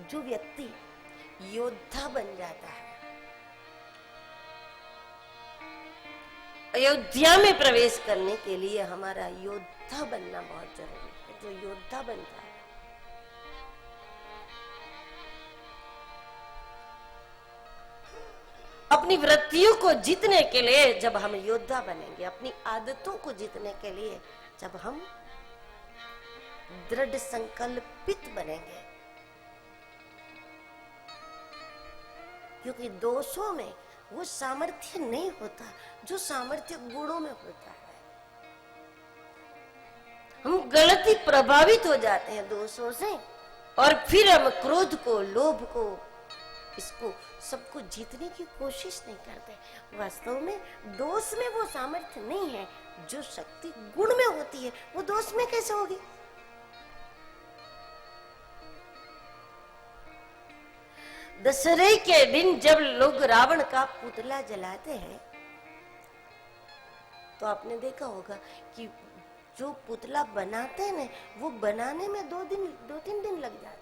जो व्यक्ति योद्धा बन जाता है, अयोध्या में प्रवेश करने के लिए हमारा योद्धा बनना बहुत जरूरी है। जो योद्धा बनता है, अपनी वृत्तियों को जीतने के लिए जब हम योद्धा बनेंगे, अपनी आदतों को जीतने के लिए जब हम दृढ़ संकल्पित बनेंगे, क्योंकि दोषों में वो सामर्थ्य नहीं होता जो सामर्थ्य गुणों में होता है। हम गलती प्रभावित हो जाते हैं दोषों से, और फिर हम क्रोध को, लोभ को, इसको सबको जीतने की कोशिश नहीं करते। वास्तव में दोष में वो सामर्थ्य नहीं है जो शक्ति गुण में होती है, वो दोष में कैसे होगी? दशहरे के दिन जब लोग रावण का पुतला जलाते हैं तो आपने देखा होगा कि जो पुतला बनाते हैं ना, वो बनाने में 2-3 दिन लग जाते हैं।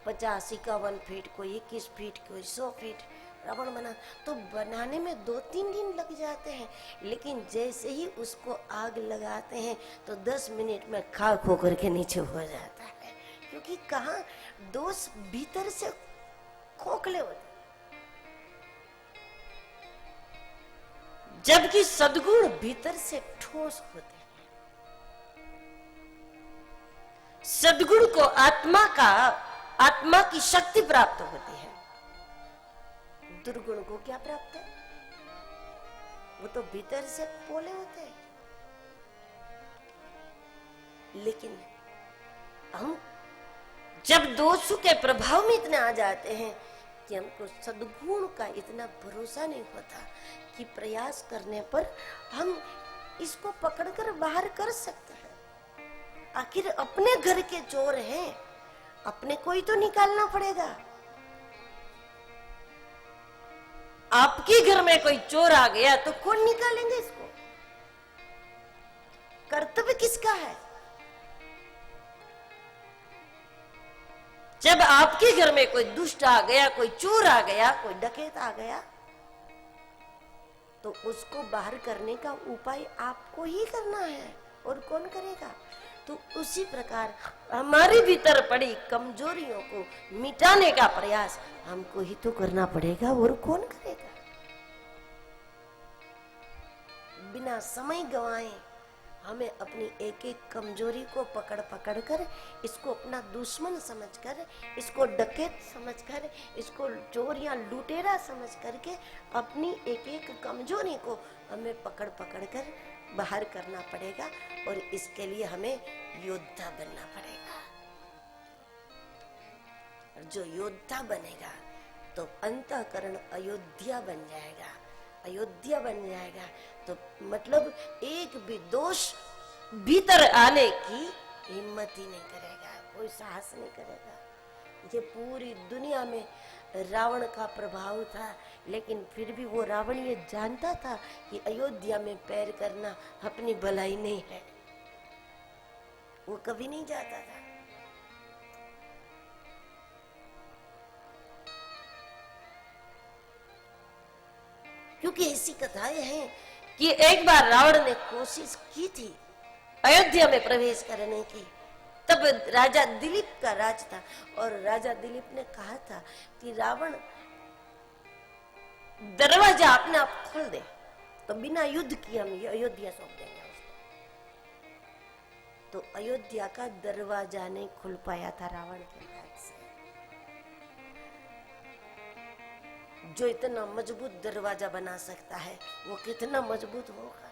50-51 फीट, कोई 21 फीट, कोई 100 फीट रावण बना, तो बनाने में 2-3 दिन लग जाते हैं। लेकिन जैसे ही उसको आग लगाते हैं तो 10 मिनट में खाक होकर के नीचे हो जाता है, क्योंकि कहाँ दोष भीतर से खोखले होते, जबकि सद्गुण भीतर से ठोस होते हैं। सद्गुण को आत्मा की शक्ति प्राप्त होती है, दुर्गुण को क्या प्राप्त है? वो तो भीतर से पोले होते हैं। लेकिन हम जब दोषों के प्रभाव में इतना आ जाते हैं कि हमको सद्गुण का इतना भरोसा नहीं होता कि प्रयास करने पर हम इसको पकड़कर बाहर कर सकते हैं। आखिर अपने घर के चोर हैं, अपने को ही तो निकालना पड़ेगा। आपके घर में कोई चोर आ गया तो कौन निकालेंगे इसको? कर्तव्य किसका है? जब आपके घर में कोई दुष्ट आ गया, कोई चोर आ गया, कोई डकैत आ गया, तो उसको बाहर करने का उपाय आपको ही करना है, और कौन करेगा? तो उसी प्रकार हमारे भीतर पड़ी कमजोरियों को मिटाने का प्रयास हमको ही तो करना पड़ेगा, और कौन करेगा? बिना समय गंवाए हमें अपनी एक एक कमजोरी को पकड़ कर, इसको अपना दुश्मन समझकर, इसको डकैत समझकर, इसको चोर या लुटेरा समझ करके अपनी एक एक कमजोरी को हमें पकड़ कर बाहर करना पड़ेगा, और इसके लिए हमें योद्धा बनना पड़ेगा। और जो योद्धा बनेगा तो अंतःकरण अयोध्या बन जाएगा। अयोध्या बन जाएगा तो मतलब एक भी दोष भीतर आने की हिम्मत ही नहीं करेगा, कोई साहस नहीं करेगा। ये पूरी दुनिया में रावण का प्रभाव था, लेकिन फिर भी वो रावण ये जानता था कि अयोध्या में पैर करना अपनी भलाई नहीं है, वो कभी नहीं जाता था। क्योंकि ऐसी कथाएं हैं कि एक बार रावण ने कोशिश की थी अयोध्या में प्रवेश करने की, तब राजा दिलीप का राज था, और राजा दिलीप ने कहा था कि रावण दरवाजा अपने आप खोल दे तो बिना युद्ध किए हम अयोध्या सौंप देंगे उसको। तो अयोध्या का दरवाजा नहीं खुल पाया था रावण के हाथ से। जो इतना मजबूत दरवाजा बना सकता है वो कितना मजबूत होगा।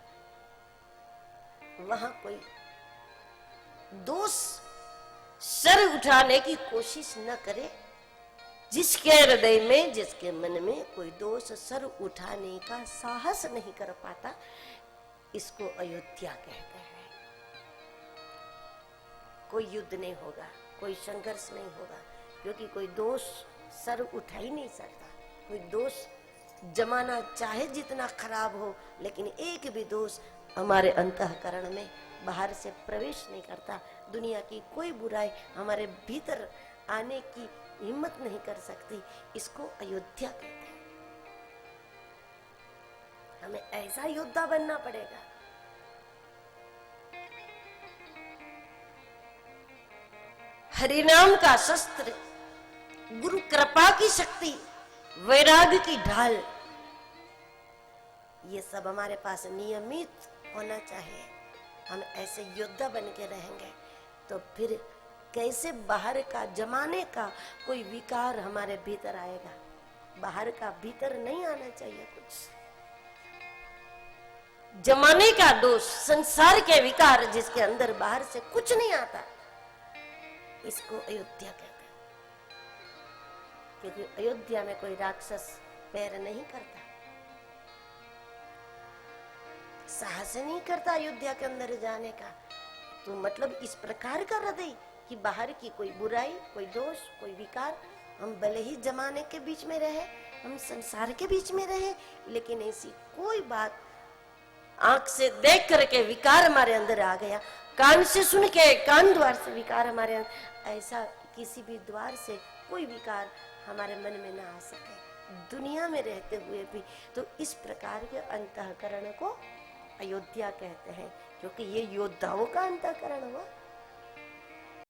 वहां कोई दोष सर उठाने की कोशिश न करे। जिसके हृदय में, जिसके मन में कोई दोष सर उठाने का साहस नहीं कर पाता, इसको अयोध्या कहते हैं। कोई युद्ध नहीं होगा, कोई संघर्ष नहीं होगा, क्योंकि कोई दोष सर उठा ही नहीं सकता। कोई दोष जमाना चाहे जितना खराब हो, लेकिन एक भी दोष हमारे अंतःकरण में बाहर से प्रवेश नहीं करता। दुनिया की कोई बुराई हमारे भीतर आने की हिम्मत नहीं कर सकती। इसको अयोध्या कहते हैं। हमें ऐसा योद्धा बनना पड़ेगा। हरिनाम का शस्त्र, गुरु कृपा की शक्ति, वैराग्य की ढाल, ये सब हमारे पास नियमित होना चाहिए। हम ऐसे योद्धा बन के रहेंगे तो फिर कैसे बाहर का जमाने का कोई विकार हमारे भीतर आएगा। बाहर का भीतर नहीं आना चाहिए कुछ। जमाने का दोष, संसार के विकार जिसके अंदर बाहर से कुछ नहीं आता, इसको अयोध्या कहते हैं। क्योंकि अयोध्या में कोई राक्षस पैर नहीं करता, साहस नहीं करता अयोध्या के अंदर जाने का। तो मतलब इस प्रकार का हृदय कि बाहर की कोई बुराई, कोई दोष, कोई विकार, हम भले ही जमाने के बीच में रहे, हम संसार के बीच में रहे, लेकिन ऐसी कोई बात आंख से देख करके विकार हमारे अंदर आ गया, कान से सुन के कान द्वार से विकार हमारे अंदर, ऐसा किसी भी द्वार से कोई विकार हमारे मन में ना आ सके दुनिया में रहते हुए भी। तो इस प्रकार के अंतःकरण को अयोध्या कहते हैं, क्योंकि ये योद्धाओं का अंतःकरण हुआ।